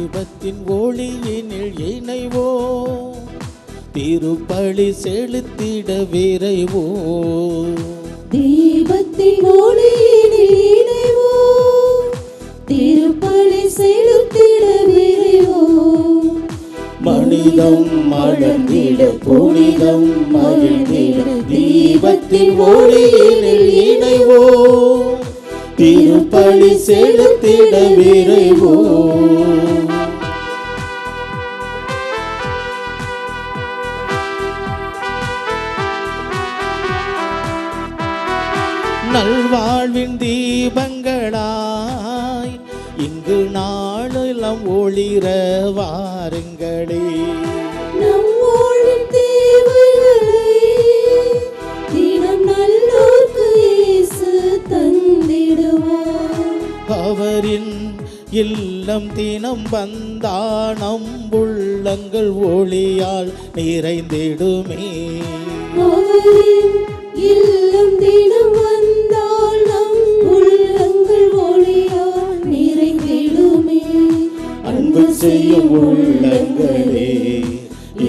தீபத்தின் ஒளியினில் இணைவோ, திருப்பலி செலுத்திட விரைவோ. தீபத்தின் ஒளியினில் இணைவோ, திருப்பலி செலுத்திட விரைவோ. மனிதம் மலர்ந்திட புனிதம் மகிழ்ந்திட தீபத்தின் ஒளியினில் இணைவோ, திருப்பலி செலுத்திட விரைவோ. நல்வாழ்வின் தீபங்களாய் இங்கு நாளெல்லாம் ஒளிர வாருங்களே. நம் வாழ்வின் தேவைகளை தினம் நல்லோர்க்கு இயேசு தந்திடுவார். அவரின் இல்லம் தினம் வந்தால் நம் உள்ளங்கள் ஒளியால் நிறைந்திடுமே. அவரின் இல்லம் தினம் வந்தால் நம் உள்ளங்கள் ஒளியால் நிறைந்திடுமே. அன்பு செய்யும் உள்ளங்களே,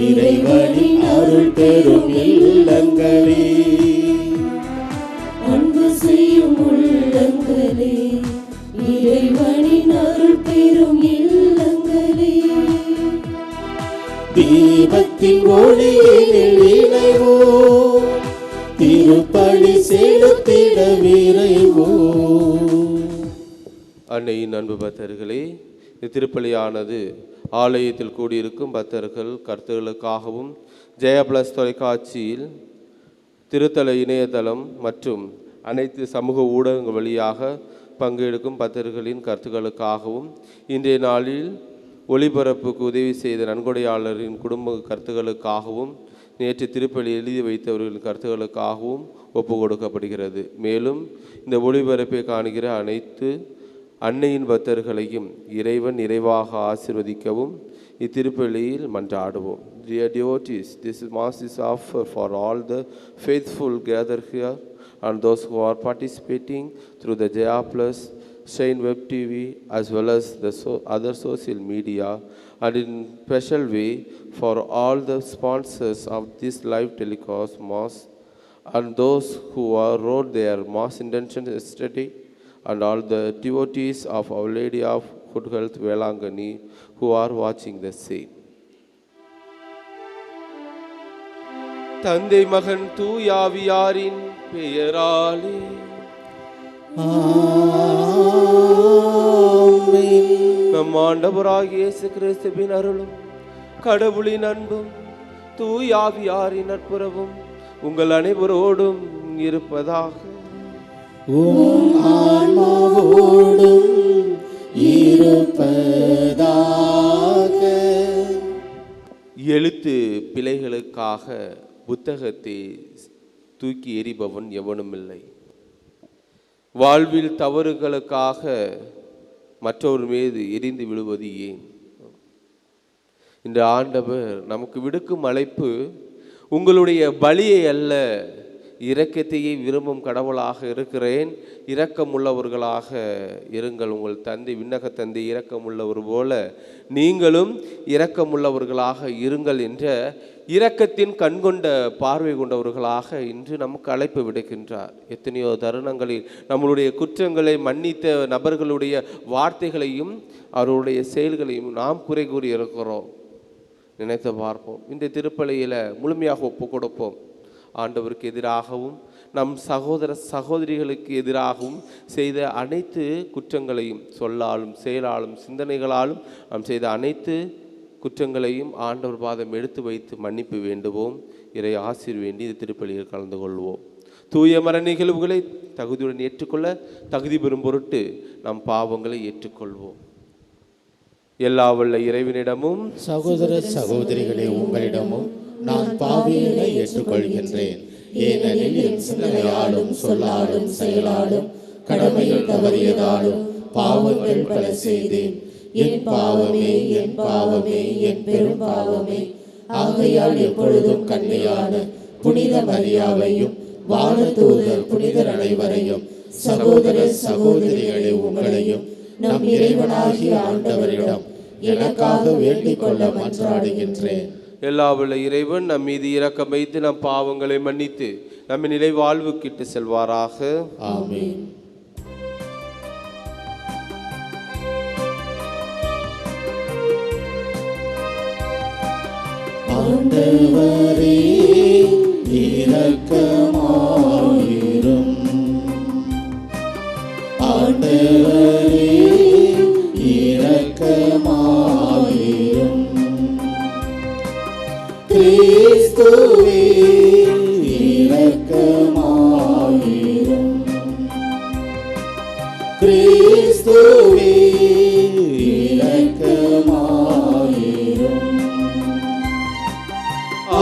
இறைவனின் அருள் பெறும் இல்லங்களே. அன்பு செய்யும் உள்ளங்களே, இறைவனின் அருள் பெறும் இல்லங்களே. தீபத்தின் ஒளியினில் இணைவோ, திருப்பலி செலுத்திட விரைவோ. அன்னையின் அன்பு பக்தர்களே, இந்த திருப்பலியானது ஆலயத்தில் கூடியிருக்கும் பக்தர்கள் கருத்துகளுக்காகவும் ஜெயா பிளஸ் தொலைக்காட்சியில் திருத்தல இணையதளம் மற்றும் அனைத்து சமூக ஊடகங்கள் வழியாக பங்கெடுக்கும் பக்தர்களின் கருத்துக்களுக்காகவும் இன்றைய நாளில் ஒளிபரப்புக்கு உதவி செய்த நன்கொடையாளரின் குடும்ப கருத்துக்களுக்காகவும் நேற்று திருப்பலி எழுதி வைத்தவர்களின் கருத்துக்களுக்காகவும் ஒப்பு கொடுக்கப்படுகிறது. மேலும் இந்த ஒளிபரப்பை காணுகிற அனைத்து அன்னையின் பக்தர்களையும் இறைவன் நிறைவாக ஆசீர்வதிக்கவும் இத்திருப்பலியில் மன்றாடுவோம். Dear devotees, this mass is offered for all the faithful gathered here and those who are participating through the Jaya Plus, Shine Web TV as well as the other social media, and in special way for all the sponsors of this live telecast mass and those who wrote their mass intentions yesterday, and all the devotees of Our Lady of Good Health Velangani who are watching the same. தந்தை மகன் தூயாவியாரின் பெயராலே ஆமென். நம் ஆண்டவராகிய இயேசு கிறிஸ்துவின் அருளும் கடவுளின் அன்பும் தூயாவியாரின் நட்புறவும் உங்கள் அனைவரோடும் இருப்பதாக. உம் ஆன்மாவோடும் இருப்பதாக. எழுத்து பிழைகளுக்காக புத்தகத்தை தூக்கி எறிபவன் எவனுமில்லை. வாழ்வில் தவறுகளுக்காக மற்றவர் மீது எரிந்து விழுவது ஏன்? இந்த ஆண்டவர் நமக்கு விடுக்கும் அழைப்பு உங்களுடைய பலியை அல்ல, இரக்கத்தையே விரும்பும் கடவுளாக இருக்கிறேன், இரக்கமுள்ளவர்களாக இருங்கள். உங்கள் தந்தை விண்ணக தந்தை இரக்கமுள்ளவர் போல நீங்களும் இரக்கமுள்ளவர்களாக இருங்கள் என்ற இரக்கத்தின் கண்கொண்ட பார்வை கொண்டவர்களாக இன்று நமக்கு அழைப்பு விடுக்கின்றார். எத்தனையோ தருணங்களில் நம்மளுடைய குற்றங்களை மன்னித்த நபர்களுடைய வார்த்தைகளையும் அவருடைய செயல்களையும் நாம் குறை கூறி இருக்கிறோம். நினைத்து பார்ப்போம். இந்த திருப்பலியில் முழுமையாக ஒப்பு கொடுப்போம். ஆண்டவருக்கு எதிராகவும் நம் சகோதர சகோதரிகளுக்கு எதிராகவும் செய்த அனைத்து குற்றங்களையும் சொல்லாலும் செயலாலும் சிந்தனைகளாலும் நாம் செய்த அனைத்து குற்றங்களையும் ஆண்டவர் பாதம் எடுத்து வைத்து மன்னிப்பு வேண்டுவோம். இறை ஆசீர் வேண்டி இந்த திருப்பலியில் கலந்து கொள்வோம். தூய மர நிகழ்வுகளை தகுதியுடன் ஏற்றுக்கொள்ள தகுதி பெறும் பொருட்டு நம் பாவங்களை ஏற்றுக்கொள்வோம். எல்லா வல்ல இறைவனிடமும் சகோதர சகோதரிகளே, உங்களிடமும் நான் பாவியனை ஏற்றுக்கொள்கின்றேன். ஏனெனில் என் சிந்தனையாலும் சொல்லாலும் செயலாலும் கடமையில் தவறியதாலும் பாவங்கள் பல செய்தேன். என் பாவமே, என் பாவமே, என் பெரும் பாவமே. ஆகையால் எப்பொழுதும் கன்னியான புனித மரியாவையும் வானதூதர் புனிதர் அனைவரையும் சகோதர சகோதரிகளே உங்களையும் நம் இறைவனாகிய ஆண்டவரிடம் எனக்காக வேண்டிக் கொள்ள மன்றாடுகின்றேன். எல்லாவல்ல இறைவன் நம் மீது இரக்கம் வைத்து நம் பாவங்களை மன்னித்து நம்மை நிலை வாழ்வுக்கிட்டு செல்வாராக. ஆமென். ஆண்டவரே இரக்கமாயிரும். ஆண்டவரே இரக்கமாயிரும். கிறிஸ்துவே இரக்கமாயிரும். கிறிஸ்துவே இரக்கமாயிரும்.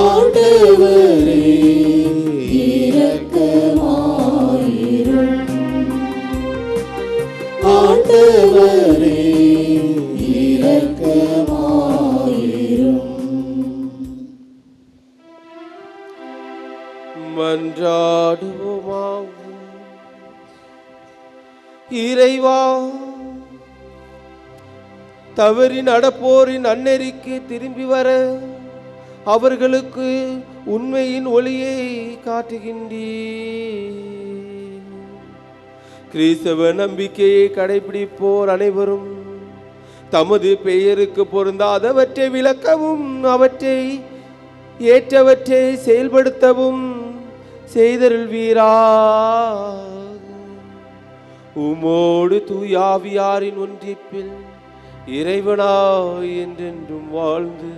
ஆண்டவரே இரக்கமாயிரும். ஆண்டவரே இரக்கமாயிரும். மன்றாடுவோமாக. இறைவா, தவறி நடப்போரின் நன்னெறிக்கு திரும்பி வர அவர்களுக்கு உண்மையின் ஒளியை காட்டுகின்றீர். கிறிஸ்தவ நம்பிக்கையை கடைபிடிப்போர் அனைவரும் தமது பெயருக்கு பொருந்தாதவற்றை விளக்கவும் அவற்றை ஏற்றவற்றை செயல்படுத்தவும் செய்தருள்வீரா. உமோடு தூயாவியாரின் ஒன்றிப்பில் இறைவனாய் என்றென்றும் வாழ்ந்து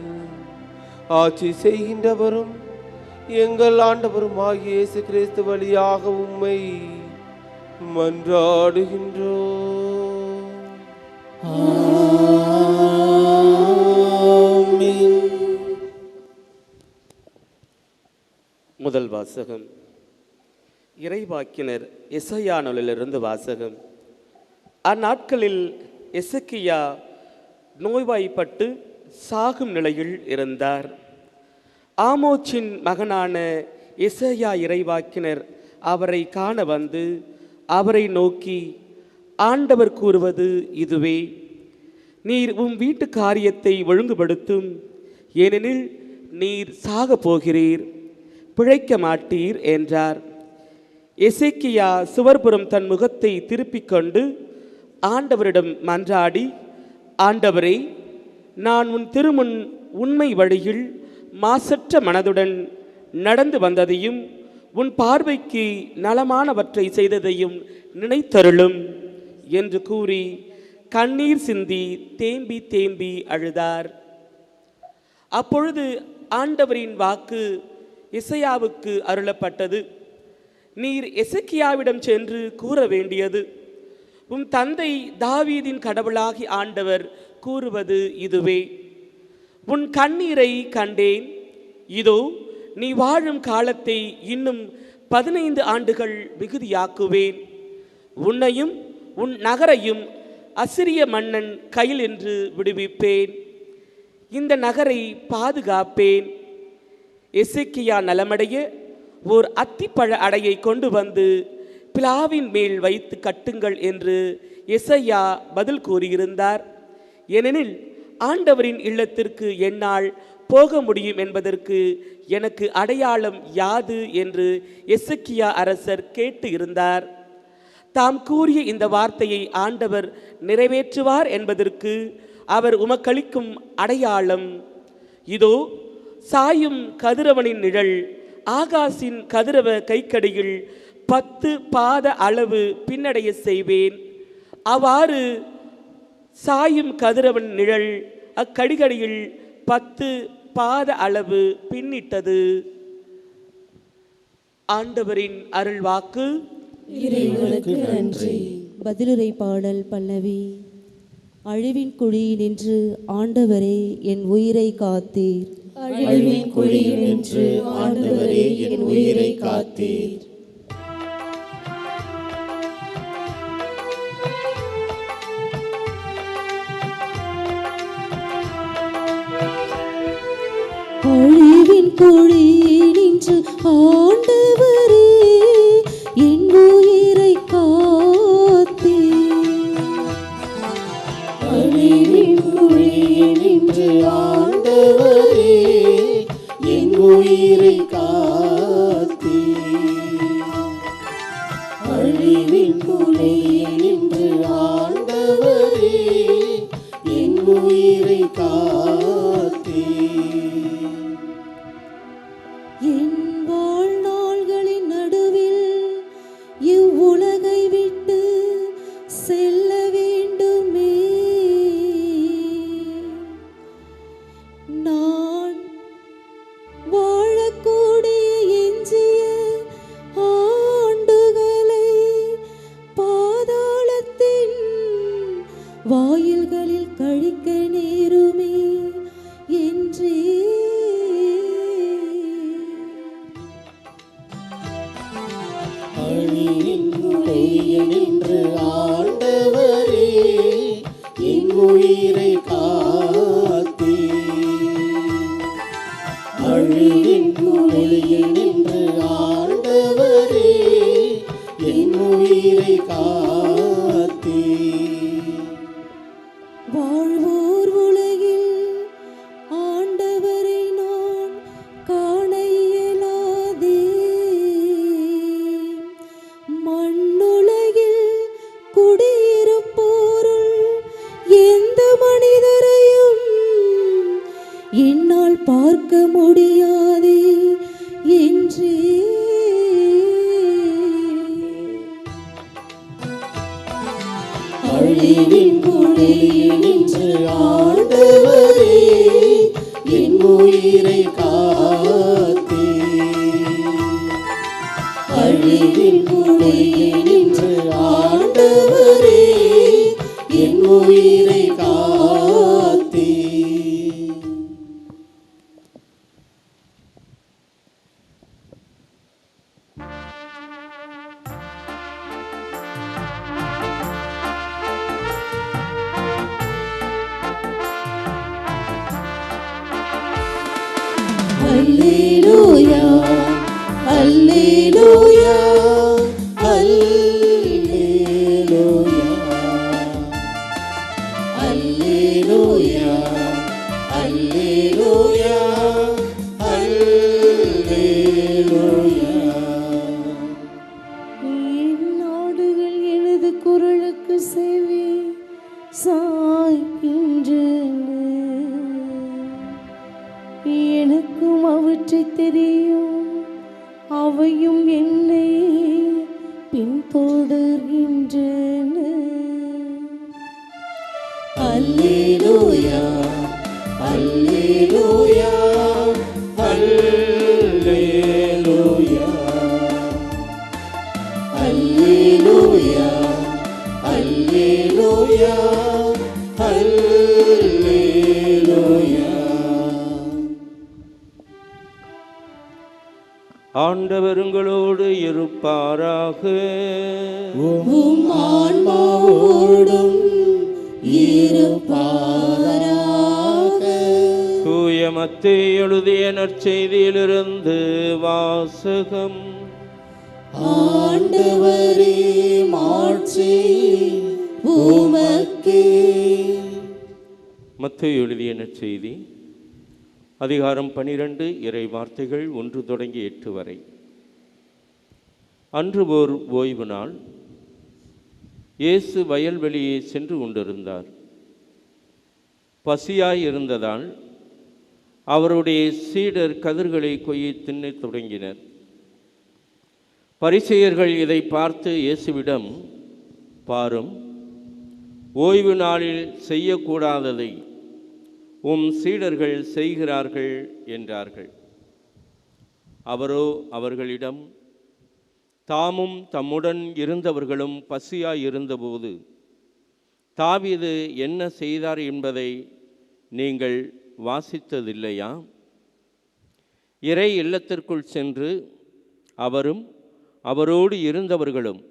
ஆட்சி செய்கின்றவரும் எங்கள் ஆண்டவரும் ஆகிய இயேசு கிறிஸ்து வழியாக உம்மை மன்றாடுகின்றோம். ஆமென். முதல் வாசகம் இறைவாக்கினர் எசையா நூலிலிருந்து வாசகம். அந்நாட்களில் எசேக்கியா நோய்வாய்ப்பட்டு சாகும் நிலையில் இருந்தார். ஆமோச்சின் மகனான எசேயா இறைவாக்கினர் அவரை காண வந்து அவரை நோக்கி, ஆண்டவர் கூறுவது இதுவே, நீர் உம் வீட்டு காரியத்தை ஒழுங்குபடுத்தும், ஏனெனில் நீர் சாக போகிறீர், பிழைக்க மாட்டீர் என்றார். எசேக்கியா சுவர்புறம் தன் முகத்தை திருப்பிக் கொண்டு ஆண்டவரிடம் மன்றாடி, ஆண்டவரே, நான் உன் திருமுன் உண்மை வழியில் மாசற்ற மனதுடன் நடந்து வந்ததையும் உன் பார்வைக்கு நலமானவற்றை செய்ததையும் நினைத்தருளும் என்று கூறி கண்ணீர் சிந்தி தேம்பி தேம்பி அழுதார். அப்பொழுது ஆண்டவரின் வாக்கு எசையாவுக்கு அருளப்பட்டது. நீர் எசேக்கியாவிடம் சென்று கூற வேண்டியது, உம் தந்தை தாவீதின் கடவுளாகி ஆண்டவர் கூறுவது இதுவே, உன் கண்ணீரை கண்டேன், இதோ நீ வாழும் காலத்தை இன்னும் 15 ஆண்டுகள் மிகுதியாக்குவேன், உன்னையும் உன் நகரையும் அசிரிய மன்னன் கையில் என்று விடுவிப்பேன், இந்த நகரை பாதுகாப்பேன். எசேக்கியா நலமடைய ஓர் அத்திப்பழ அடையை கொண்டு வந்து பிலாவின் மேல் வைத்து கட்டுங்கள் என்று எசையா பதில் கூறியிருந்தார். ஏனெனில் ஆண்டவரின் இல்லத்திற்கு என்னால் போக முடியும் என்பதற்கு எனக்கு அடையாளம் யாது என்று எசேக்கியா அரசர் கேட்டு இருந்தார். தாம் கூறிய இந்த வார்த்தையை ஆண்டவர் நிறைவேற்றுவார் என்பதற்கு அவர் உமக்களிக்கும் அடையாளம், இதோ சாயும் கதிரவனின் நிழல் ஆகாசின் கதிரவ கைக்கடியில் 10 பாத அளவு பின்னடைய செய்வேன். அவ்வாறு சாயும் கதிரவன் நிழல் அக்கடிகடியில் 10 பாத அளவு பின்னிட்டது. ஆண்டவரின் அருள் வாக்கு. இறைவனுக்கு நன்றி. பதிலுரை பாடல் பல்லவி. அழிவின் குழியில் நின்று ஆண்டவரே என் உயிரை காத்தீர். அழிவின் குழியில் நின்று ஆண்டவரே என் உயிரை காத்தீர். அழிவின் குழியில் நின்று ஆண்டவரே என் உயிரை காத்தீர். அழிவின் குழியில் அழிவின் குழியில் நின்று ஆண்டவரே என் உயிரை காத்தீர். என் வாழ்நாள்களின் நடுவில் இவ்வுலகை விட்டு செல்ல வேண்டுமே. நான் வாழக்கூடிய எஞ்சிய ஆண்டுகளை பாதாளத்தின் வாயில்களில் கழிக்க நேருமே என்றே. அழிவின் குழியில் நின்று ஆண்டவரே என் உயிரை காத்தீர். அழிவின் குழியில் நின்று ஆண்டவரே என் உயிரை காத்தீர். வாழ்வோர் உலகில் ஆண்டவரை நான் காண இயலாதே. மண்ணுலகில் குடியிருப்போருள் எந்த மனிதரையும் என்னால் பார்க்க முடியாதே என்றே. அழிவின் குழியில் நின்று ஆண்டவரே என் உயிரை காத்தீர். அழிவின் குழியில் நின்று ஆண்டவரே என் உயிரை காத்தீர். அல்லேலூயா அல்லேலூயா அல்லேலூயா அல்லேலூயா அல்லேலூயா அல்லேலூயா. என் நாடுகள் எனது குரலுக்கு செவி சாய்க்கின்றன. எனக்கும் அவற்றை தெரியும், அவையும் என்னை பின்தொடர்கின்றன. அல்லேலூயா அல்லேலூயா அல்லேலூயா அல்லேலூயா அல்லேலூயா அல்லேலூயா. ஆண்டவர் உங்களோடு இருப்பாராக. உம் ஆன்மாவோடும் இருப்பாராக. தூய மத்தேயு எழுதிய நற்செய்தியிலிருந்து வாசகம். ஆண்டவரே மாட்சி உமக்கே. மத்தேயு எழுதிய நற்செய்தி அதிகாரம் 12 இறை வார்த்தைகள் 1 தொடங்கி 8 வரை. அன்று ஓர் ஓய்வு நாள். இயேசு வயல்வெளியே சென்று கொண்டிருந்தார். பசியாய் இருந்ததால் அவருடைய சீடர் கதிர்களை கொய்ய தின்னத் தொடங்கினர். பரிசேயர்கள் இதை பார்த்து இயேசுவிடம், பாரும், ஓய்வு நாளில் செய்யக்கூடாததை உம் சீடர்கள் செய்கிறார்கள் என்றார்கள். அவரோ அவர்களிடம், தாமும் தம்முடன் இருந்தவர்களும் பசியாய் இருந்தபோது தாவீது என்ன செய்தார் என்பதை நீங்கள் வாசித்ததில்லையா? இறை இல்லத்திற்குள் சென்று அவரும் அவரோடு இருந்தவர்களும்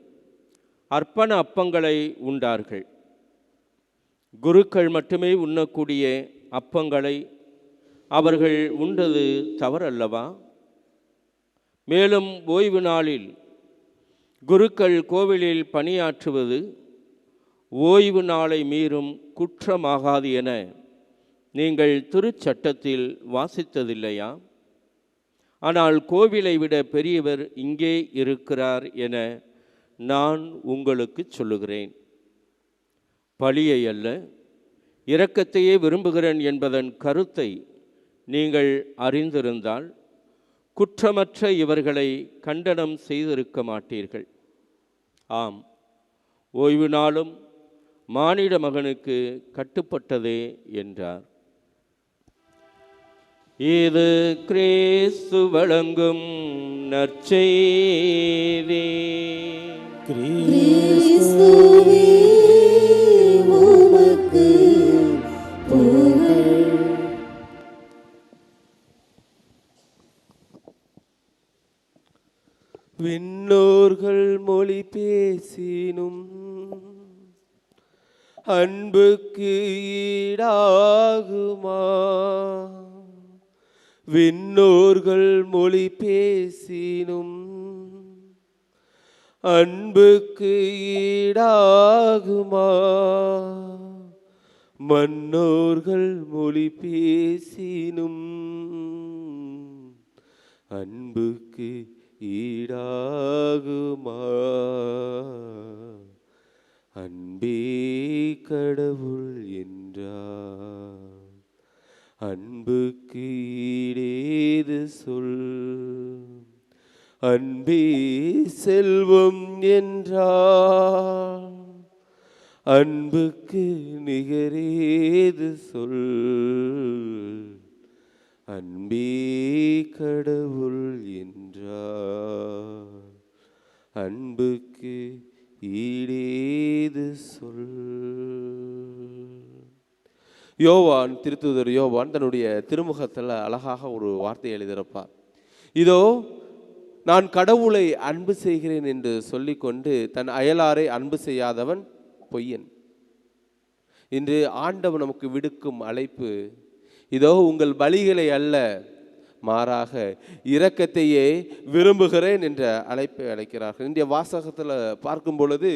அர்ப்பண அப்பங்களை உண்டார்கள். குருக்கள் மட்டுமே உண்ணக்கூடிய அப்பங்களை அவர்கள் உண்டது தவறல்லவா? மேலும் ஓய்வு நாளில் குருக்கள் கோவிலில் பணியாற்றுவது ஓய்வு நாளை மீறும் குற்றமாகாது என நீங்கள் திருச்சட்டத்தில் வாசித்ததில்லையா? ஆனால் கோவிலை விட பெரியவர் இங்கே இருக்கிறார் என நான் உங்களுக்கு சொல்லுகிறேன். பழியை அல்ல, இரக்கத்தையே விரும்புகிறேன் என்பதன் கருத்தை நீங்கள் அறிந்திருந்தால் குற்றமற்ற இவர்களை கண்டனம் செய்திருக்க மாட்டீர்கள். ஆம், ஓய்வு நாளும் மானிட மகனுக்கு கட்டுப்பட்டதே என்றார். இது கிறிஸ்து வழங்கும் நற்செய்தி. கிறிஸ்துவே உமக்கு புகழ். விண்ணோர்கள் மொழி பேசினும் அன்புக்கு ஈடாகுமா? விண்ணோர்கள் மொழி பேசினும் அன்புக்கு ஈடாகுமா? மன்னோர்கள் மொழி பேசினும் அன்புக்கு ஈடாகுமா? அன்பே கடவுள் என்றார், அன்புக்கு ஈடேது சொல். அன்பே செல்வம் என்றார், அன்புக்கு நிகரேது சொல். அன்பே கடவுள் என்றார், அன்புக்கு ஈடேது சொல். யோவான், திருத்தூதர் யோவான் தன்னுடைய திருமுகத்தில் அழகாக ஒரு வார்த்தை எழுதியிருப்பார். இதோ நான் கடவுளை அன்பு செய்கிறேன் என்று சொல்லிக்கொண்டு தன் அயலாரை அன்பு செய்யாதவன் பொய்யன். இன்று ஆண்டவன் நமக்கு விடுக்கும் அழைப்பு, இதோ உங்கள் பலிகளை அல்ல, மாறாக இரக்கத்தையே விரும்புகிறேன் என்ற அழைப்பை அழைக்கிறார்கள். இன்றைய வாசகத்தில் பார்க்கும் பொழுது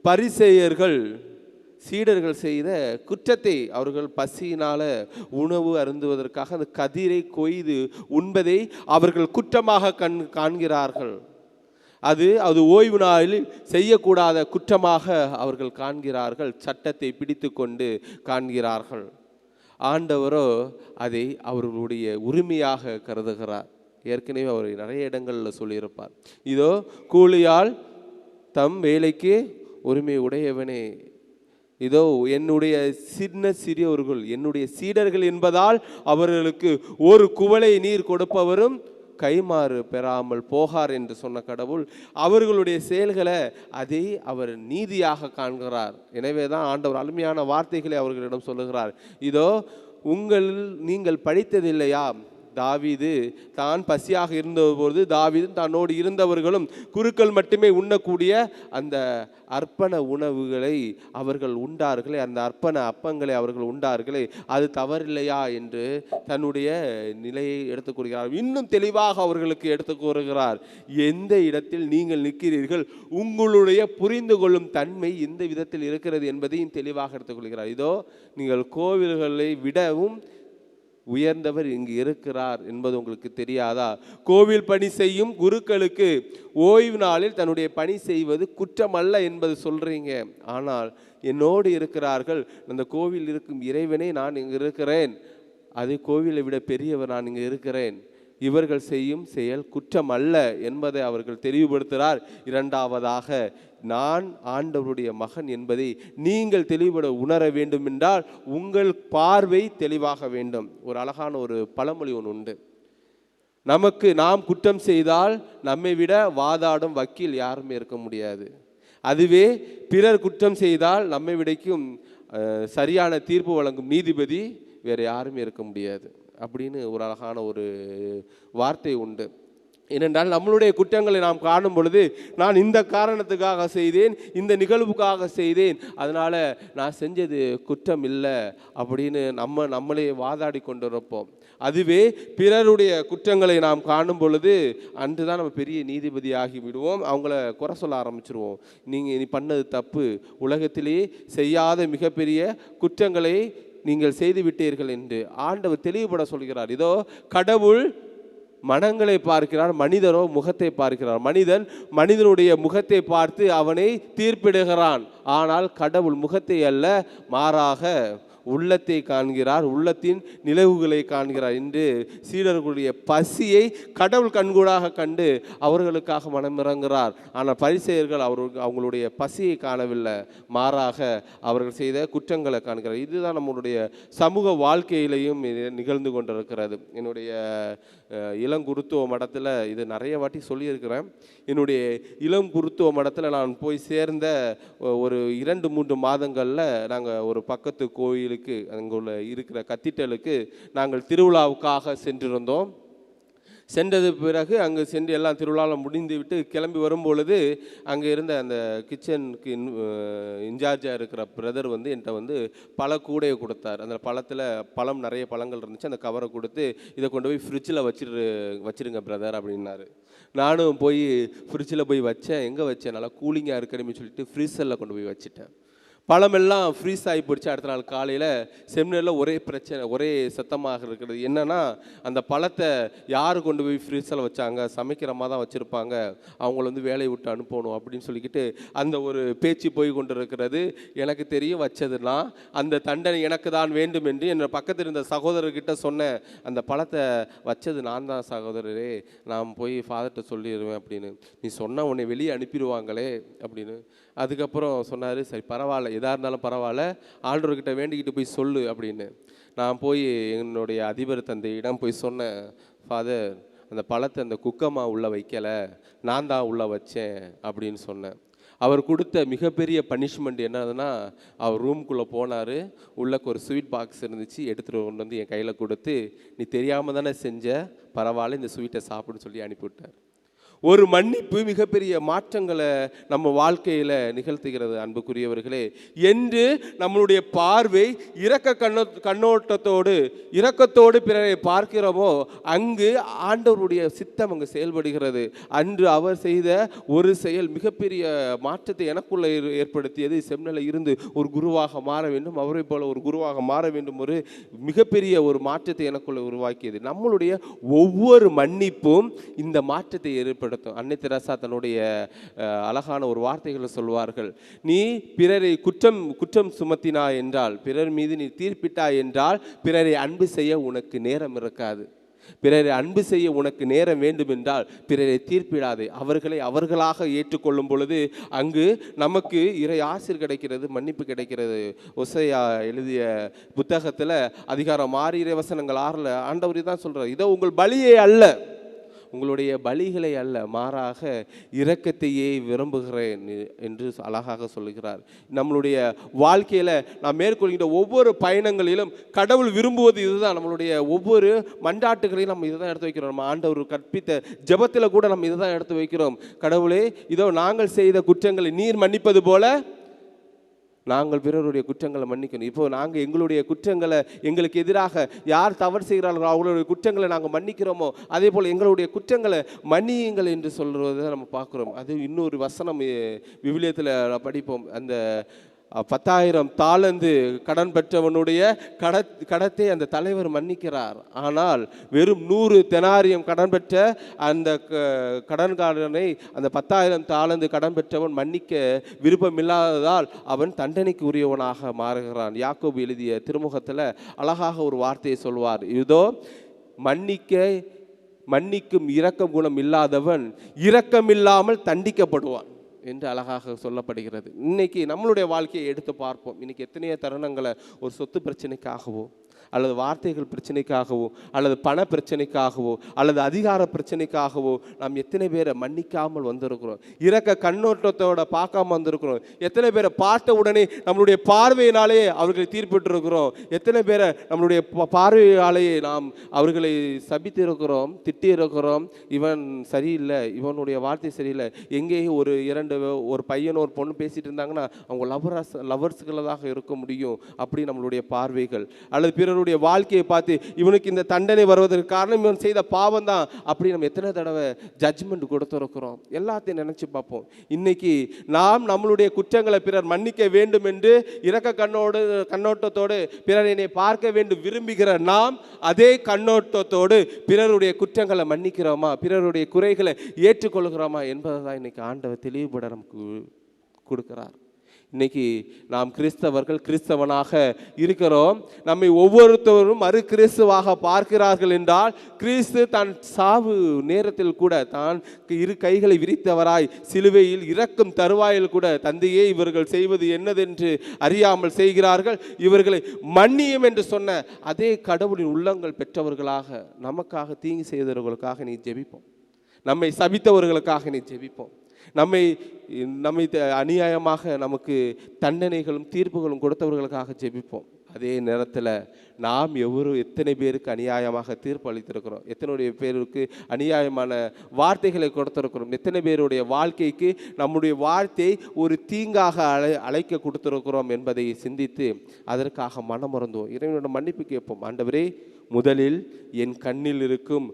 பரிசேயர்கள் சீடர்கள் செய்த குற்றத்தை, அவர்கள் பசியினால உணவு அருந்துவதற்காக அந்த கதிரை கொய்து உண்பதை அவர்கள் குற்றமாக காண்கிறார்கள். அது ஓய்வு நாளில் செய்யக்கூடாத குற்றமாக அவர்கள் காண்கிறார்கள். சட்டத்தை பிடித்து கொண்டு காண்கிறார்கள். ஆண்டவரோ அதை அவர்களுடைய உரிமையாக கருதுகிறார். ஏற்கனவே அவர் நிறைய இடங்களில் சொல்லியிருப்பார், இதோ கூலியால் தம் வேலைக்கு உரிமை உடையவனே, இதோ என்னுடைய சிறியவர்கள் என்னுடைய சீடர்கள் என்பதால் அவர்களுக்கு ஒரு குவளை நீர் கொடுப்பவரும் கைமாறு பெறாமல் போகார் என்று சொன்ன கடவுள் அவர்களுடைய செயல்களை அதை அவர் நீதியாக காண்கிறார். எனவே தான் ஆண்டவர் அருமையான வார்த்தைகளை அவர்களிடம் சொல்லுகிறார். இதோ நீங்கள் படித்ததில்லையா, தாவீது தான் பசியாக இருந்தபோது தாவீது தன்னோடு இருந்தவர்களும் குருக்கள் மட்டுமே உண்ணக்கூடிய அந்த அர்ப்பண உணவுகளை அவர்கள் உண்டார்களே, அந்த அர்ப்பண அப்பங்களை அவர்கள் உண்டார்களே, அது தவறில்லையா என்று தன்னுடைய நிலையை எடுத்துக் கூறுகிறார். இன்னும் தெளிவாக அவர்களுக்கு எடுத்துக் கூறுகிறார், எந்த இடத்தில் நீங்கள் நிற்கிறீர்கள், உங்களுடைய புரிந்து கொள்ளும் தன்மை எந்த விதத்தில் இருக்கிறது என்பதையும் தெளிவாக எடுத்துக்கொள்கிறார். இதோ நீங்கள் கோவில்களை விடவும் உயர்ந்தவர் இங்கு இருக்கிறார் என்பது உங்களுக்கு தெரியாதா? கோவில் பணி செய்யும் குருக்களுக்கு ஓய்வு நாளில் தன்னுடைய பணி செய்வது குற்றம் அல்ல என்பது சொல்றீங்க. ஆனால் என்னோடு இருக்கிறார்கள் அந்த கோவில் இருக்கும் இறைவனே நான் இங்கு இருக்கிறேன், அது கோவிலை விட பெரியவர் நான் இங்கு இருக்கிறேன், இவர்கள் செய்யும் செயல் குற்றம் அல்ல என்பதை அவர்கள் தெளிவுபடுத்துகிறார். இரண்டாவதாக, நான் ஆண்டவருடைய மகன் என்பதை நீங்கள் தெளிவுபட உணர வேண்டும் என்றால் உங்கள் பார்வை தெளிவாக வேண்டும். ஒரு அழகான ஒரு பழமொழி ஒன்று உண்டு, நாம் குற்றம் செய்தால் நம்மை விட வாதாடும் வக்கீல் யாருமே இருக்க முடியாது, அதுவே பிறர் குற்றம் செய்தால் நம்மை விடைக்கும் சரியான தீர்ப்பு வழங்கும் நீதிபதி வேறு யாருமே இருக்க முடியாது அப்படின்னு ஒரு அழகான ஒரு வார்த்தை உண்டு. ஏனென்றால் நம்மளுடைய குற்றங்களை நாம் காணும் பொழுது, நான் இந்த காரணத்துக்காக செய்தேன், இந்த நிகழ்வுக்காக செய்தேன், அதனால் நான் செஞ்சது குற்றம் இல்லை அப்படின்னு நம்மளே வாதாடி கொண்டிருப்போம். அதுவே பிறருடைய குற்றங்களை நாம் காணும் பொழுது அன்று தான் நம்ம பெரிய நீதிபதி ஆகி விடுவோம். அவங்கள குறை சொல்ல ஆரம்பிச்சிருவோம், நீ பண்ணது தப்பு, உலகத்திலேயே செய்யாத மிகப்பெரிய குற்றங்களை நீங்கள் செய்து விட்டீர்கள் என்று ஆண்டவர் தெளிவுபட சொல்கிறார். இதோ கடவுள் மனங்களை பார்க்கிறார், மனிதரோ முகத்தை பார்க்கிறார். மனிதன் மனிதனுடைய முகத்தை பார்த்து அவனை தீர்ப்பிடுகிறான். ஆனால் கடவுள் முகத்தை அல்ல, மாறாக உள்ளத்தை காண்கிறார், உள்ளத்தின் நிலவுகளை காண்கிறார் என்று சீடர்களுடைய பசியை கடவுள் கண்கூடாக கண்டு அவர்களுக்காக மனமிறங்குகிறார். ஆனால் பரிசேயர்கள் அவங்களுடைய பசியை காணவில்லை, மாறாக அவர்கள் செய்த குற்றங்களை காண்கிறார். இதுதான் நம்மளுடைய சமூக வாழ்க்கையிலையும் நிகழ்ந்து கொண்டிருக்கிறது. என்னுடைய இளங்குருத்துவ மடத்தில் இது நிறைய வாட்டி சொல்லியிருக்கிறேன். என்னுடைய இளங்குருத்துவ மடத்தில் நான் போய் சேர்ந்த ஒரு 2-3 மாதங்களில் நாங்கள் ஒரு பக்கத்து கோயிலுக்கு அங்குள்ள இருக்கிற கத்தீட்ரலுக்கு நாங்கள் திருவிழாவுக்காக சென்றிருந்தோம். சென்றது பிறகு அங்கே சென்று எல்லாம் திருவிழாவில் முடிந்து விட்டு கிளம்பி வரும்பொழுது அங்கே இருந்த அந்த கிச்சனுக்கு இன்சார்ஜாக இருக்கிற பிரதர் என்கிட்ட பல கூடையை கொடுத்தார். அந்த பழம் நிறைய பழங்கள் இருந்துச்சு. அந்த கவரை கொடுத்து இதை கொண்டு போய் ஃப்ரிட்ஜில் வச்சிருங்க பிரதர் அப்படின்னாரு. நானும் போய் ஃப்ரிட்ஜில் போய் வச்சேன். எங்கே வச்சேன், நல்லா கூலிங்காக இருக்குன்னு சொல்லிட்டு ஃப்ரீசரில் கொண்டு போய் வச்சுட்டேன். பழமெல்லாம் ஃப்ரீஸ் ஆகி போயிடுச்சு. அடுத்த நாள் காலையில் செமினரில் ஒரே பிரச்சனை, ஒரே சத்தமாக இருக்கிறது. என்னென்னா, அந்த பழத்தை யார் கொண்டு போய் ஃப்ரீஸில் வச்சாங்க, சமைக்கிறமா தான் வச்சுருப்பாங்க, அவங்கள வேலையை விட்டு அனுப்பணும் அப்படின்னு சொல்லிக்கிட்டு அந்த ஒரு பேச்சு போய் கொண்டு இருக்கிறது. எனக்கு தெரியும் வச்சதுன்னா அந்த தண்டனை எனக்கு தான் வேண்டும் என்று என் பக்கத்தில் இருந்த சகோதரர்கிட்ட சொன்னேன். அந்த பழத்தை வச்சது நான் தான் சகோதரரே, நான் போய் ஃபாதர்கிட்ட சொல்லிடுவேன் அப்படின்னு. நீ சொன்னால் உன்னை வெளியே அனுப்பிடுவாங்களே அப்படின்னு. அதுக்கப்புறம் சொன்னார், சரி பரவாயில்ல, எதாக இருந்தாலும் பரவாயில்ல, ஆண்டவர்கிட்ட வேண்டிக்கிட்டு போய் சொல்லு அப்படின்னு. நான் போய் என்னுடைய அதிபர் தந்தையிடம் போய் சொன்னேன், ஃபாதர் அந்த பழத்தை அந்த குக்கம்மா உள்ளே வைக்கலை, நான் தான் உள்ளே வச்சேன் அப்படின்னு சொன்னேன். அவர் கொடுத்த மிகப்பெரிய பனிஷ்மெண்ட் என்னதுன்னா, அவர் ரூம்குள்ளே போனார், உள்ளக்கு ஒரு ஸ்வீட் பாக்ஸ் இருந்துச்சு, எடுத்துகிட்டு கொண்டு என் கையில் கொடுத்து, நீ தெரியாமல் தானே செஞ்ச, பரவாயில்ல இந்த ஸ்வீட்டை சாப்பிடுன்னு சொல்லி அனுப்பிவிட்டார். ஒரு மன்னிப்பு மிகப்பெரிய மாற்றங்களை நம்ம வாழ்க்கையில் நிகழ்த்துகிறது அன்புக்குரியவர்களே. என்று நம்மளுடைய பார்வை இரக்கத்தோடு பிறரை பார்க்கிறோமோ, அங்கு ஆண்டவருடைய சித்தம் அங்கு செயல்படுகிறது. அன்று அவர் செய்த ஒரு செயல் மிகப்பெரிய மாற்றத்தை எனக்குள்ளே ஏற்படுத்தியது. செம்னலில் இருந்து ஒரு குருவாக மாற வேண்டும், அவரை போல ஒரு குருவாக மாற வேண்டும், ஒரு மிகப்பெரிய ஒரு மாற்றத்தை எனக்குள்ளே உருவாக்கியது. நம்மளுடைய ஒவ்வொரு மன்னிப்பும் இந்த மாற்றத்தை ஏற்படுத்தும். அன்னை தெரசா தன்னுடைய அழகான ஒரு வார்த்தைகளை சொல்வார்கள், நீ பிறரை குற்றம் சுமத்தினாய் என்றால், பிறர் மீது நீ தீர்ப்பிட்டாய் என்றால், பிறரை அன்பு செய்ய உனக்கு நேரம் இருக்காது. பிறரை அன்பு செய்ய உனக்கு நேரம் வேண்டும் என்றால் பிறரை தீர்ப்பிடாதே. அவர்களை அவர்களாக ஏற்றுக்கொள்ளும் பொழுது அங்கு நமக்கு இறை ஆசீர் கிடைக்கிறது, மன்னிப்பு கிடைக்கிறது. ஒசையா எழுதிய புத்தகத்தில் அதிகாரம் 6 இறைவசனங்கள் 6 ஆண்டவர் தான் சொல்கிறார், இதோ உங்கள் பலியே அல்ல, உங்களுடைய பலிகளை அல்ல, மாறாக இரக்கத்தையே விரும்புகிறேன் என்று அழகாக சொல்லுகிறார். நம்மளுடைய வாழ்க்கையில் நாம் மேற்கொள்கின்ற ஒவ்வொரு பயணங்களிலும் கடவுள் விரும்புவது இதுதான். நம்மளுடைய ஒவ்வொரு மன்றாட்டுகளையும் நம்ம இதை தான் எடுத்து வைக்கிறோம். நம்ம ஆண்டவர் கற்பித்த ஜெபத்தில் கூட நம்ம இதை தான் எடுத்து வைக்கிறோம். கடவுளே, இதோ நாங்கள் செய்த குற்றங்களை நீர் மன்னிப்பது போல நாங்கள் பிறருடைய குற்றங்களை மன்னிக்கணும். இப்போ நாங்கள் எங்களுடைய குற்றங்களை, எங்களுக்கு எதிராக யார் தவறு செய்கிறார்களோ அவங்களுடைய குற்றங்களை நாங்கள் மன்னிக்கிறோமோ, அதே போல் எங்களுடைய குற்றங்களை மன்னியுங்கள் என்று சொல்கிறத நம்ம பார்க்குறோம். அது இன்னொரு வசனம் விவிலியத்தில் படிப்போம். அந்த 10,000 தாலந்து கடன் பெற்றவனுடைய கடத்தை அந்த தலைவர் மன்னிக்கிறார். ஆனால் வெறும் 100 தெனாரியம் கடன் பெற்ற அந்த கடன்காரனை அந்த 10,000 தாலந்து கடன் பெற்றவன் மன்னிக்க விருப்பமில்லாததால் அவன் தண்டனைக்கு உரியவனாக மாறுகிறான். யாக்கோபு எழுதிய திருமுகத்தில் அழகாக ஒரு வார்த்தையை சொல்வார், இதோ மன்னிக்கும் இரக்கம் குணம் இல்லாதவன் இரக்கமில்லாமல் தண்டிக்கப்படுவான் என்று அழகாக சொல்லப்படுகிறது. இன்னைக்கு நம்மளுடைய வாழ்க்கையை எடுத்து பார்ப்போம். இன்னைக்கு எத்தனையோ தருணங்களை ஒரு சொத்து பிரச்சனைக்காகவோ, அல்லது வார்த்தைகள் பிரச்சனைக்காகவோ, அல்லது பண பிரச்சனைக்காகவோ, அல்லது அதிகார பிரச்சனைக்காகவோ நாம் எத்தனை பேரை மன்னிக்காமல் வந்திருக்கிறோம், இரக்க கண்ணோட்டத்தோட பார்க்காம வந்திருக்கிறோம். எத்தனை பேரை பார்த்த உடனே நம்மளுடைய பார்வையினாலேயே அவர்களை தீர்ப்பிட்டிருக்கிறோம். எத்தனை பேரை நம்மளுடைய பார்வையாலேயே நாம் அவர்களை சபித்து இருக்கிறோம், திட்டி இருக்கிறோம். இவன் சரியில்லை, இவனுடைய வார்த்தை சரியில்லை. எங்கேயும் ஒரு பையன் ஒரு பொண்ணு பேசிட்டு இருந்தாங்கன்னா அவங்க லவர்ஸ்களதாக இருக்க முடியும், அப்படி நம்மளுடைய பார்வைகள். அல்லது பிறருடைய வாழ்க்கையை பார்த்து இவனுக்கு இந்த தண்டனை வருவதற்கு காரணம் இவன் செய்த பாவம் தான் அப்படி நம்ம எத்தனை தடவை ஜட்ஜ்மெண்ட் கொடுத்துருக்கிறோம். எல்லாத்தையும் நினச்சி பார்ப்போம். இன்னைக்கு நாம் நம்மளுடைய குற்றங்களை பிறர் மன்னிக்க வேண்டும் என்று இரக்க கண்ணோட்டத்தோடு பிறர் என்னை பார்க்க வேண்டும் விரும்புகிற நாம் அதே கண்ணோட்டத்தோடு பிறருடைய குற்றங்களை மன்னிக்கிறோமா, பிறருடைய குறைகளை ஏற்றுக்கொள்கிறோமா என்பதை தான் இன்னைக்கு ஆண்டவர் தெளிவுபட நமக்கு கொடுக்கிறார். இன்னைக்கு நாம் கிறிஸ்தவர்கள் கிறிஸ்தவனாக இருக்கிறோம். நம்மை ஒவ்வொருத்தவரும் மறு கிறிஸ்துவாக பார்க்கிறார்கள் என்றால் கிறிஸ்து தன் சாவு நேரத்தில் கூட தான் இரு கைகளை விரித்தவராய் சிலுவையில் இறக்கும் தருவாயில் கூட தந்தையே இவர்கள் செய்வது என்னதென்று அறியாமல் செய்கிறார்கள், இவர்களை மன்னியும் என்று சொன்ன அதே கடவுளின் உள்ளங்கள் பெற்றவர்களாக நமக்காக தீங்கு செய்தவர்களுக்காக நீ ஜெபிப்போம். நம்மை சபித்தவர்களுக்காக நீ ஜெபிப்போம். நம்மை அநியாயமாக நமக்கு தண்டனைகளும் தீர்ப்புகளும் கொடுத்தவர்களுக்காக ஜெபிப்போம். அதே நேரத்தில் நாம் எத்தனை பேருக்கு அநியாயமாக தீர்ப்பு அளித்திருக்கிறோம், எத்தனை பேருக்கு அநியாயமான வார்த்தைகளை கொடுத்திருக்கிறோம், எத்தனை பேருடைய வாழ்க்கைக்கு நம்முடைய வார்த்தை ஒரு தீங்காக அழைக்க கொடுத்திருக்கிறோம் என்பதை சிந்தித்து அதற்காக மனமறந்தோம். இறைவனோட மன்னிப்பு கேட்போம். ஆண்டவரே, முதலில் என் கண்ணில் இருக்கும்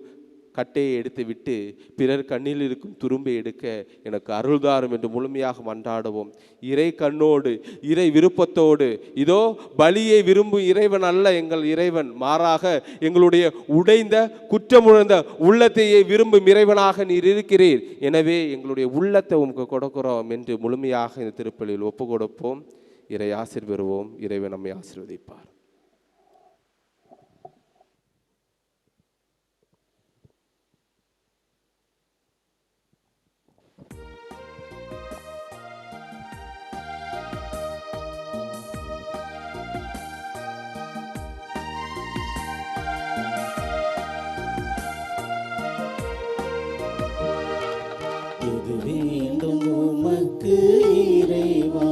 கட்டையை எடுத்து விட்டு பிறர் கண்ணில் இருக்கும் துரும்பை எடுக்க எனக்கு அருள்தாரும் என்று முழுமையாக மன்றாடுவோம். இறை கண்ணோடு இறை விருப்பத்தோடு, இதோ பலியை விரும்பும் இறைவன் அல்ல எங்கள் இறைவன், மாறாக எங்களுடைய உடைந்த குற்றமுழந்த உள்ளத்தையே விரும்பும் இறைவனாக நீர் இருக்கிறீர். எனவே எங்களுடைய உள்ளத்தை உமக்கு கொடுக்கிறோம் என்று முழுமையாக இந்த திருப்பலியில் ஒப்பு கொடுப்போம். இறை ஆசீர் பெறுவோம். இறைவன் நம்மை ஆசீர்வதிப்பார். இது வேண்டும் உமக்கு இறைவா,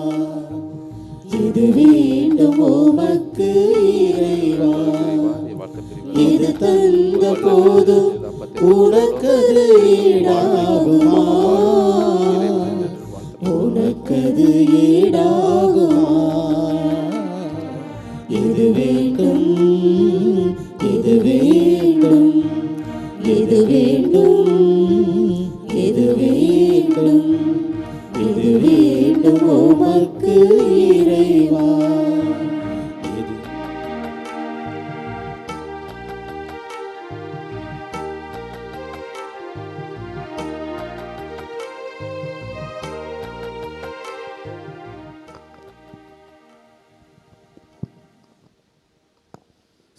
இது வேண்டும் உமக்கு இறைவா, இது தந்த போதும் உனக்கது ஈடாகுமா, உனக்கது ஈடாகுமா. இது வேண்டும், இது வேண்டும், இது வேண்டும், இது வேண்டும், இது வேண்டும் உமக்கு இறைவா.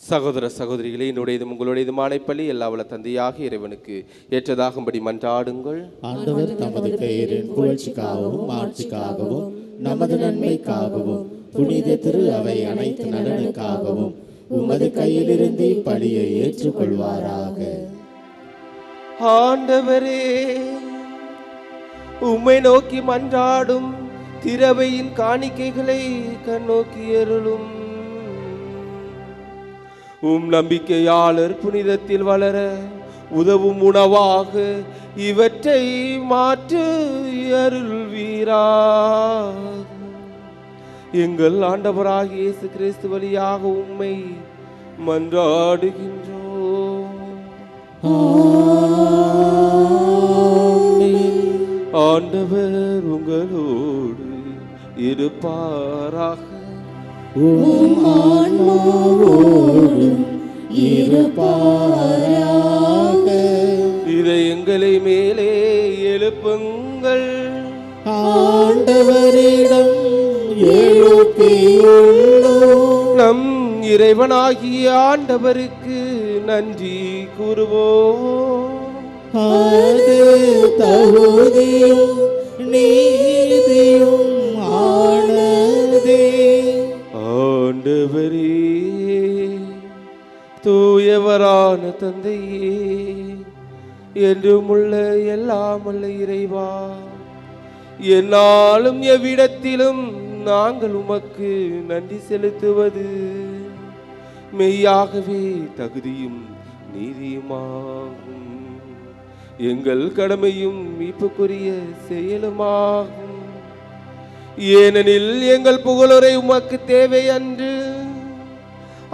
சகோதர சகோதரிகளே, என்னுடையதும் உங்களுடையதுமான பலி எல்லா வல்ல தந்தையாக இறைவனுக்கு ஏற்றதாகும்படி மன்றாடுங்கள். ஆண்டவர் தமது பெயரின் புகழ்ச்சிக்காகவும் ஆட்சிக்காகவும் நமது நன்மைக்காகவும் புனித திரு அவை அனைத்து நலனுக்காகவும் உமது கையிலிருந்து இப்பலியை ஏற்றுக்கொள்வாராக. ஆண்டவரே, உம்மை நோக்கி மன்றாடும் திரவையின் காணிக்கைகளை கண்ணோக்கி அருளும். உம் நம்பிக்கையாளர் புனிதத்தில் வளர உதவும் உணவாக இவற்றை மாற்று அருள்வீராக. எங்கள் ஆண்டவராகிய இயேசு கிறிஸ்து வழியாக உம்மை மன்றாடுகின்றோம். ஆண்டவர் உங்களோடு இருப்பாராக. உம் ஆன்மாவோடும் இருப்பாராக. இதை எங்களை மேலே எழுப்புங்கள். ஆண்டவரிடம் எழுப்பியுள்ளோம். நம் இறைவனாகிய ஆண்டவருக்கு நன்றி கூறுவோம். அது தகுதியும் நீதியும் ஆனதே. ஆண்டவரே, தூயவரான தந்தையே, என்றும் உள்ள எல்லாம் அல்ல இறைவா, என்னாலும் எவ்விடத்திலும் நாங்கள் உமக்கு நன்றி செலுத்துவது மெய்யாகவே தகுதியும் நீதியுமாகும். எங்கள் கடமையும் மீட்புக்குரிய செயலுமாகும். ஏனெனில் எங்கள் புகழுரை உமக்கு தேவை அன்று,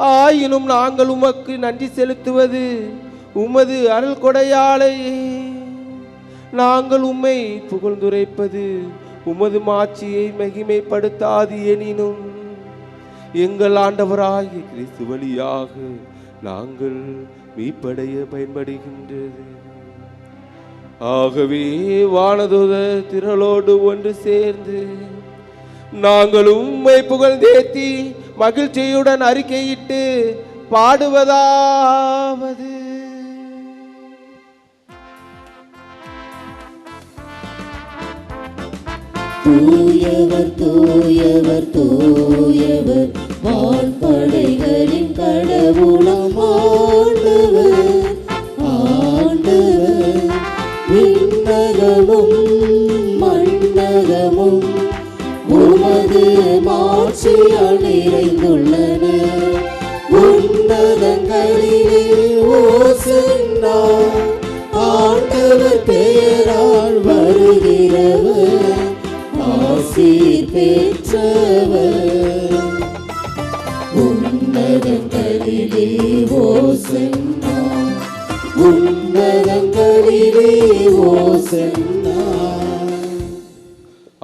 ஆயினும் நாங்கள் உமக்கு நன்றி செலுத்துவது உமது அருள் கொடையாலேயே. நாங்கள் உம்மை புகழ்ந்துரைப்பது உமது மாட்சியை மகிமைப்படுத்தாது எனினும் எங்கள் ஆண்டவராகிய கிறிஸ்து வழியாக நாங்கள் மீட்படைய பயன்படுகின்றது. ஆகவே வானதூதர் திரளோடு ஒன்று சேர்ந்து நாங்கள் உம்மை புகழ்ந்தேத்தி மகிழ்ச்சியுடன் அறிக்கையிட்டு பாடுவதாவது: தூயவர் தூயவர் தூயவர் வான்படைகளின் கடவுளாம் ஆண்டவர். ஆண்டவர் விண்ணகமும் மண்ணகமும் உமது மாட்சியால் நிறைந்துள்ளன. உன்னதங்களிலே ஓசன்னா, ஆண்டவர் பெயரால் வருகிறவர் ஆசீர் பெற்றவர். உன்னதங்களிலே ஓசன்னா, உன்னதங்களிலே ஓசன்னா.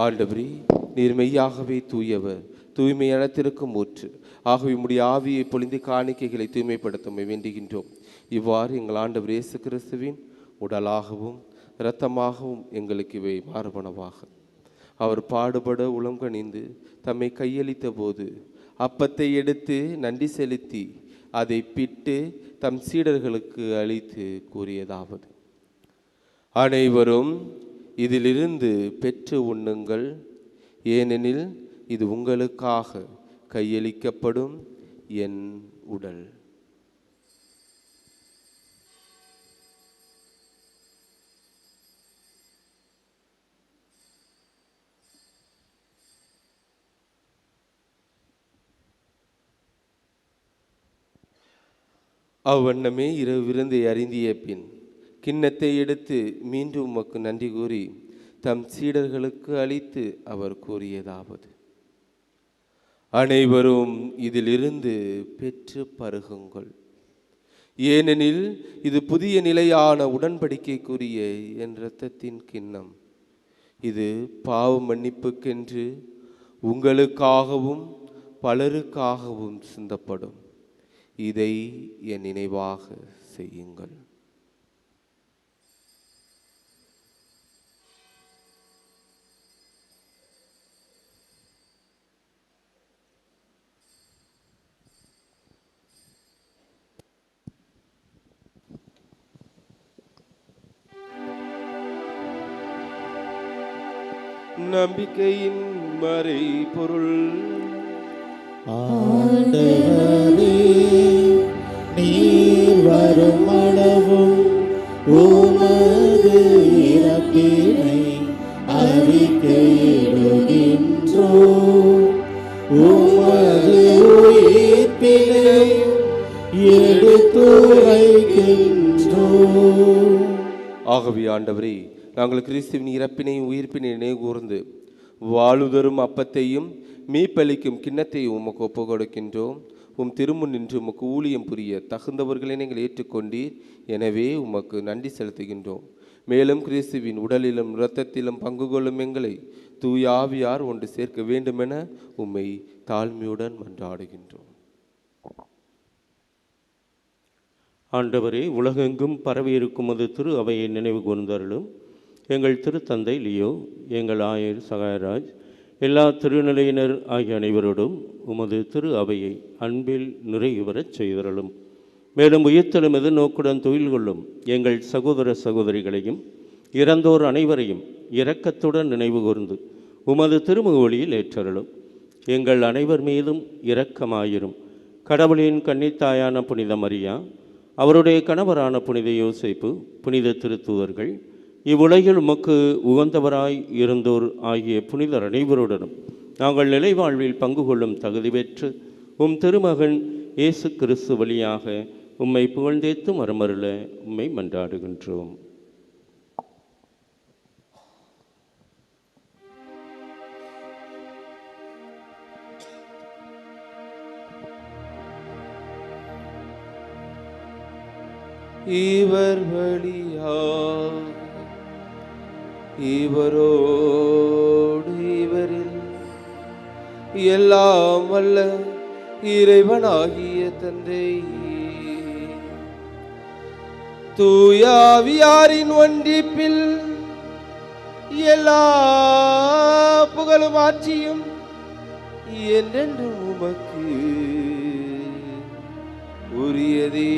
ஆண்டவரே, நீர் மெய்யாகவே தூயவர், தூய்மையான திருக்கும் ஊற்று. ஆகவே உம்முடைய ஆவியை பொழிந்து காணிக்கைகளை தூய்மைப்படுத்த வேண்டுகின்றோம். இவ்வாறு எங்கள் ஆண்டவர் இயேசு கிறிஸ்துவின் உடலாகவும் இரத்தமாகவும் எங்களுக்கு இவை மாறுபனவாக. அவர் பாடுபட உளம் கனிந்து தம்மை கையளித்த போது அப்பத்தை எடுத்து நன்றி செலுத்தி அதை பிட்டு தம் சீடர்களுக்கு அளித்து கூறியதாவது: அனைவரும் இதிலிருந்து பெற்று உண்ணுங்கள், ஏனெனில் இது உங்களுக்காக கையளிக்கப்படும் என் உடல். அவ்வண்ணமே இரவு விருந்தை அருந்திய பின் கிண்ணத்தை எடுத்து மீண்டும் உமக்கு நன்றி கூறி தம் சீடர்களுக்கு அளித்து அவர் கூறியதாவது: அனைவரும் இதிலிருந்து பெற்று பருகுங்கள், ஏனெனில் இது புதிய நிலையான உடன்படிக்கைக்குரிய என் இரத்தத்தின் கிண்ணம். இது பாவ மன்னிப்புக்கென்று உங்களுக்காகவும் பலருக்காகவும் சிந்தப்படும். இதை என் நினைவாக செய்யுங்கள். நம்பிக்கையின் மறை பொருள். ஆண்டவரே, நீர் வரும் அளவும் உமது இறப்பினை அறிக்கையிடுகின்றோம், உமது உயிர்ப்பினை எடுத்துரைக்கின்றோம். ஆகவே ஆண்டவரே, நாங்கள் கிறிஸ்துவின் இறப்பினையும் உயிர்ப்பினை நினைவு கூர்ந்து வாழுதரும் அப்பத்தையும் மீப்பளிக்கும் கிண்ணத்தையும் உமக்கு ஒப்புக் கொடுக்கின்றோம். உம் திருமுன் நின்று உமக்கு ஊழியம் புரிய தகுந்தவர்களை நீங்கள் ஏற்றுக்கொண்டீர். எனவே உமக்கு நன்றி செலுத்துகின்றோம். மேலும் கிறிஸ்துவின் உடலிலும் இரத்தத்திலும் பங்கு கொள்ளும் எங்களை தூய ஆவியார் ஒன்று சேர்க்க வேண்டுமென உம்மை தாழ்மையுடன் மன்றாடுகின்றோம். ஆண்டவரே, உலகெங்கும் பரவியிருக்கும் அது திரு அவையை நினைவு கூர்ந்தருளும். எங்கள் திருத்தந்தை லியோ, எங்கள் ஆயர் சகாயராஜ், எல்லா திருநிலையினர் ஆகிய அனைவரோடும் உமது திரு அவையை அன்பில் நிறைவுறச் செய்தருளும். மேலும் உயிர்த்தெழும் எதிர்நோக்குடன் தொழில் கொள்ளும் எங்கள் சகோதர சகோதரிகளையும் இறந்தோர் அனைவரையும் இரக்கத்துடன் நினைவு கூர்ந்து உமது திருமுகவழியில் ஏற்றருளும். எங்கள் அனைவர் மீதும் இரக்கமாயிரும். கடவுளின் கன்னித்தாயான புனித மரியா, அவருடைய கணவரான புனித யோசேப்பு, புனித திருத்தூதர்கள், இவ்வுலகில் உமக்கு உகந்தவராய் இருந்தோர் ஆகிய புனிதர் அனைவருடனும் நாங்கள் நிலைவாழ்வில் பங்கு கொள்ளும் தகுதி பெற்று உம் திருமகன் இயேசு கிறிஸ்து வழியாக உம்மை புகழ்ந்தேத்து மரமருள உம்மை மன்றாடுகின்றோம். இவர் வழியா இவரோடு இவரில் எல்லாம் வல்ல இறைவனாகிய தந்தை தூயாவியாரின் ஒன்றிப்பில் எல்லா புகழும் ஆட்சியும் என்றென்றும் உமக்கு உரியதே.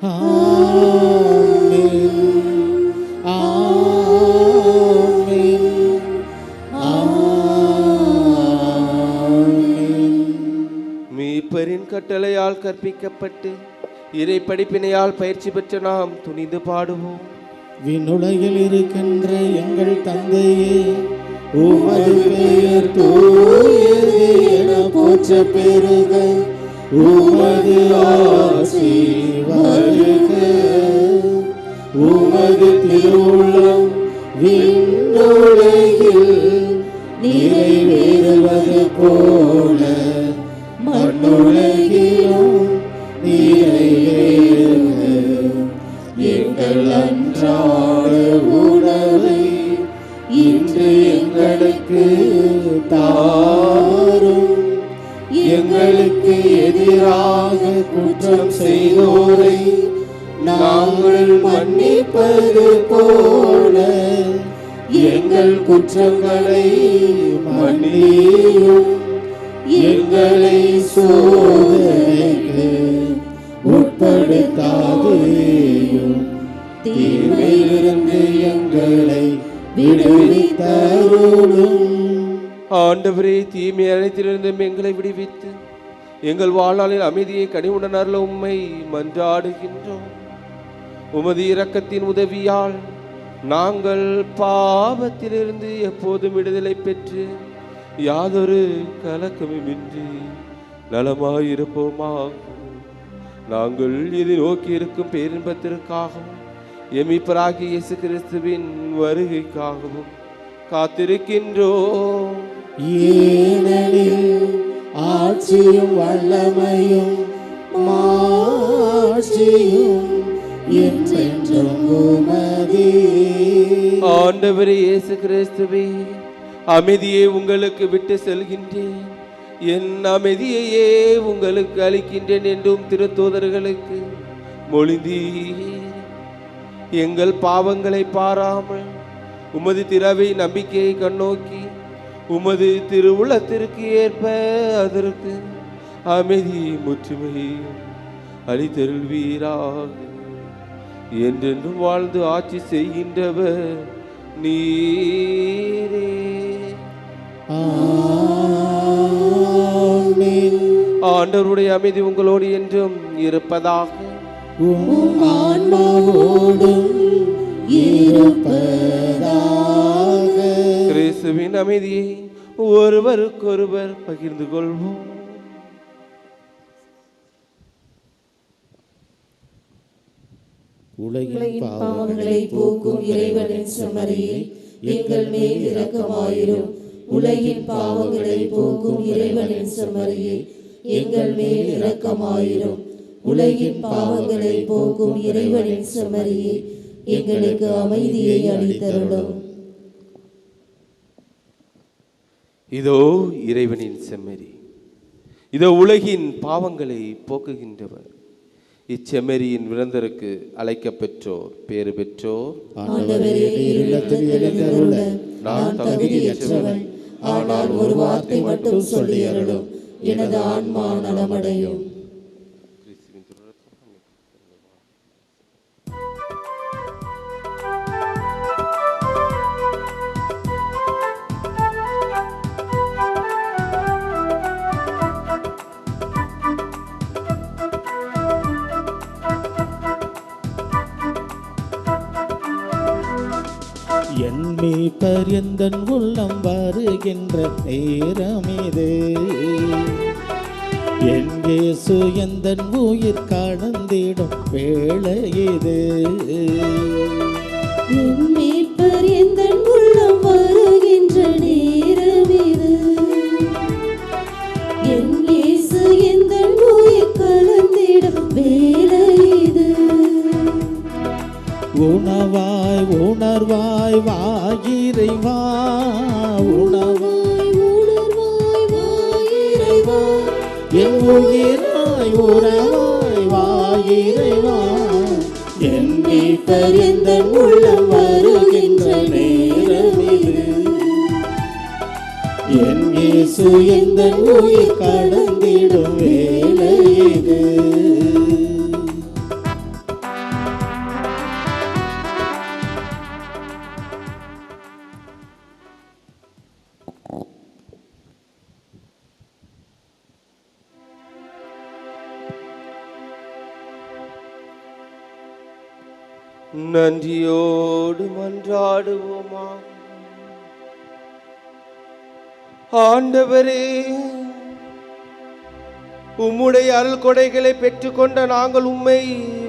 ஆமென். ஆமென். ஆமென். மீட்பரின் கட்டளையால் கற்பிக்கப்பட்டு இறை படிப்பினையால் பயிற்சி பெற்ற நாம் துணிந்து பாடுவோம். விண்ணுலகில் இருக்கின்ற எங்கள் தந்தையே, உமது பெயர் தூயது என போற்ற பெருக, உமது ஆட்சி வருக, உமது திருவுள்ளம் விண்ணுலகில் நிறைவேறுவது போல மண்ணுலகிலும் நிறைவேறுக. எங்கள் அன்றாட உணவை இன்று எங்களுக்கு தாரும். எங்களுக்கு எதிராக குற்றம் செய்தோரை நாங்கள் மன்னிப்பது போல எங்கள் குற்றங்களை மன்னியும். எங்களை சோதனைக்கு உட்படுத்தாதேயும், தீமையிலிருந்து எங்களை விடுவித்தருளும். ஆண்டவரே, தீமை அனைத்திலிருந்தும் எங்களை விடுவித்து எங்கள் வாழ்நாளில் அமைதியை கனிவுடன் அருள உம்மை மன்றாடுகின்றோம். உமது இரக்கத்தின் உதவியால் நாங்கள் பாவத்திலிருந்து எப்போதும் விடுதலை பெற்று யாதொரு கலக்கமுமின்றி நலமாயிருப்போமாக. நாங்கள் எதிர்நோக்கி இருக்கும் பேரின்பத்திற்காகவும் எமிப்பராகிய இயேசு கிறிஸ்துவின் வருகைக்காகவும் காத்திருக்கின்றோம். ஏனெனில் ஆட்சியும் வல்லமையும் மாட்சியும் என்றென்றும் உமதே. ஆண்டவரே இயேசு கிறிஸ்துவே, அமைதியை உங்களுக்கு விட்டு செல்கின்றேன், என் அமைதியையே உங்களுக்கு அளிக்கின்றேன் என்றும் திருத்தூதர்களுக்கு மொழிந்தீர். எங்கள் பாவங்களை பாராமல் உமது திறவை நம்பிக்கையை கண்ணோக்கி உமது திருவுளத்திற்கு ஏற்ப அதற்கு அமைதி முற்றுமை அளித்தருள்வீராக. என்றென்றும் வாழ்ந்து ஆட்சி செய்கின்றவர் நீரே. ஆமென். ஆண்டவருடைய அமைதி உங்களோடு என்றும் இருப்பதாக. உம் ஆன்மாவோடும் இருப்பதாக. கிறிஸ்துவின் அமைதியை ஒருவருக்கொருவர் பகிர்ந்து கொள்வோம். உலகின் பாவங்களை போக்கும் இறைவனின் செம்மறியே, எங்கள் மேல் இரக்கமாயிரும். உலகின் பாவங்களை போக்கும் இறைவனின் செம்மறியே, எங்கள் மேல் இரக்கமாயிரும். உலகின் பாவங்களை போக்கும் இறைவனின் செம்மறியே, எங்களுக்கு அமைதியை அளித்தருளும். இதோ இறைவனின் செம்மறி, இதோ உலகின் பாவங்களை போக்குகின்றவர். இச்செம்மறியின் விருந்தருக்கு அழைக்கப்பெற்றோர் பேறு பெற்றோர். ஆண்டவரே, நீர் இல்லத்தில் எழுந்தருள நான் தகுதியற்றவன். ஆனால் ஒரு வார்த்தை மட்டும் சொல்லி அருளும், எனது ஆன்மா நலமடையும். என் மீட்பர் எந்தன் உள்ளம் வருகின்ற நேரமிது. என் இயேசு எந்தன் உயிர் கலந்திடும் வேளை இது. என் மீட்பர் எந்தன் உள்ளம் வருகின்ற நேரம் இது. என் இயேசு எந்தன் உயிர் கலந்திடும் வேளை புறமாய் வா இறைவா, என் மீட்பர் எந்தன் உள்ளம் வருகின்ற நேரம் இது. என் இயேசு எந்தன் உயிர் கடந்திடும் வேளை இது. நன்றியோடு மன்றாடுவோமா. ஆண்டவரே, உம்முடைய அருள் கொடைகளை பெற்றுக்கொண்ட நாங்கள் உம்மை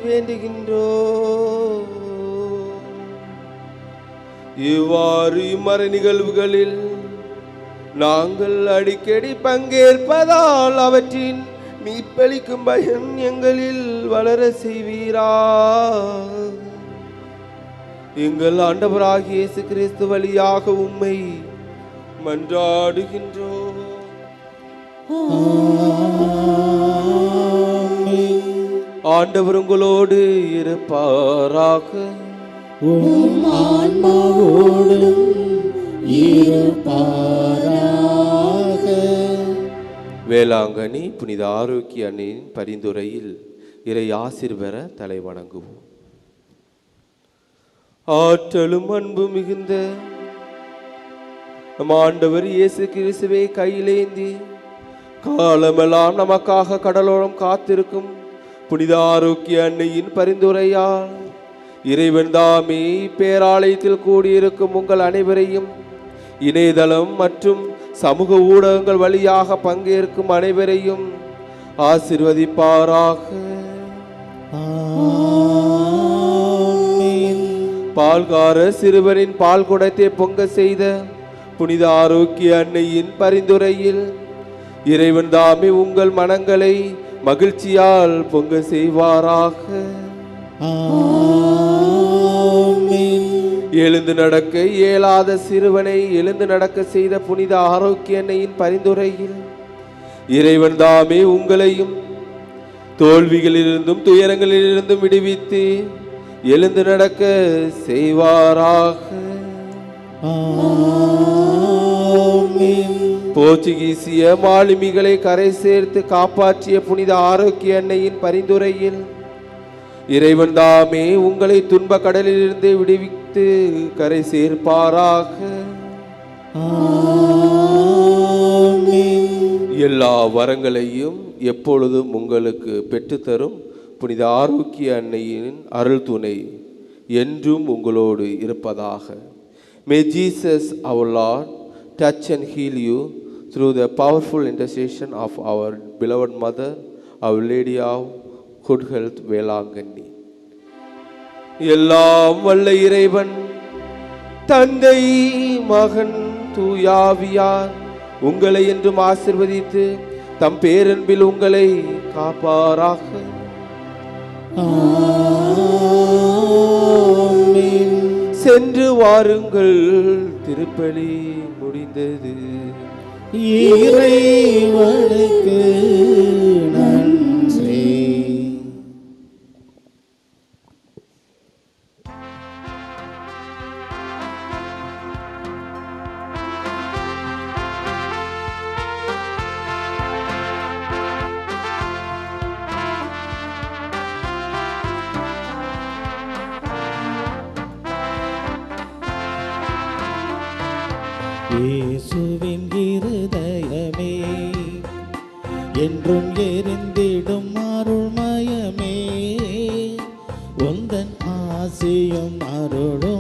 வேண்டுகின்றோம். இவ்வாறு இம்மறை நிகழ்வுகளில் நாங்கள் அடிக்கடி பங்கேற்பதால் அவற்றின் மீட்பளிக்கும் பயன் எங்களில் வளர செய்வீரா. எங்கள் ஆண்டவராகிய இயேசு கிறிஸ்து வழியாக உம்மை மன்றாடுகின்றோம். ஆண்டவர் உங்களோடு இருப்பாராக. உம் ஆன்மாவோடும் இருப்பாராக. வேளாங்கண்ணி புனித ஆரோக்கிய அன்னையின் பரிந்துரையில் இறை ஆசீர்வர தலை வணங்குவோம். ஆற்றலும் அன்பு மிகுந்த நம் ஆண்டவர் இயேசு கிறிஸ்துவை கையிலேந்தி காலமெல்லாம் நமக்காக கடலோரம் காத்திருக்கும் புனித ஆரோக்கிய அன்னையின் பரிந்துரையால் இறைவன் தாமே பேராலயத்தில் கூடியிருக்கும் உங்கள் அனைவரையும் இணையதளம் மற்றும் சமூக ஊடகங்கள் வழியாக பங்கேற்கும் அனைவரையும் ஆசீர்வதிப்பாராக. பால்கார சிறுவரின் பால் குடத்தை பொங்க செய்த புனித ஆரோக்கிய அன்னையின் பரிந்துரையில் இறைவன் தாமே உங்கள் மனங்களை மகிழ்ச்சியால் பொங்க செய்வாராக. எழுந்து நடக்க இயலாத சிறுவனை எழுந்து நடக்க செய்த புனித ஆரோக்கிய அன்னையின் பரிந்துரையில் இறைவன் தாமே உங்களையும் தோல்விகளிலிருந்தும் துயரங்களிலிருந்தும் விடுவித்து எழுந்து நடக்க செய்வாராக. போர்ச்சுகீசிய மாலுமிகளை கரை சேர்த்து காப்பாற்றிய புனித ஆரோக்கிய அன்னையின் பரிந்துரையில் இறைவன் தாமே உங்களை துன்ப கடலிலிருந்து விடுவித்து கரை சேர்ப்பாராக. எல்லா வரங்களையும் எப்பொழுதும் உங்களுக்கு பெற்றுத்தரும் புனித ஆரோக்கிய அன்னையின் அருள் துணை என்றும் உங்களோடு இருப்பதாக. May Jesus our Lord touch and heal you through the powerful intercession of our beloved mother, Our Lady of Good Health, Velankanni. எல்லாம் வல்ல இறைவன் தந்தை மகன் தூயாவியார் உங்களை என்றும் ஆசீர்வதித்து தம் பேரன்பில் உங்களை காப்பாராக. சென்று வாருங்கள், திருப்பலி முடிந்தது. இறைவனுக்கு நன்றி. இயேசுவின் இருதயமே என்றும் எரிந்திடும் அருள்மயமே, உந்தன் ஆசியும் அருளும்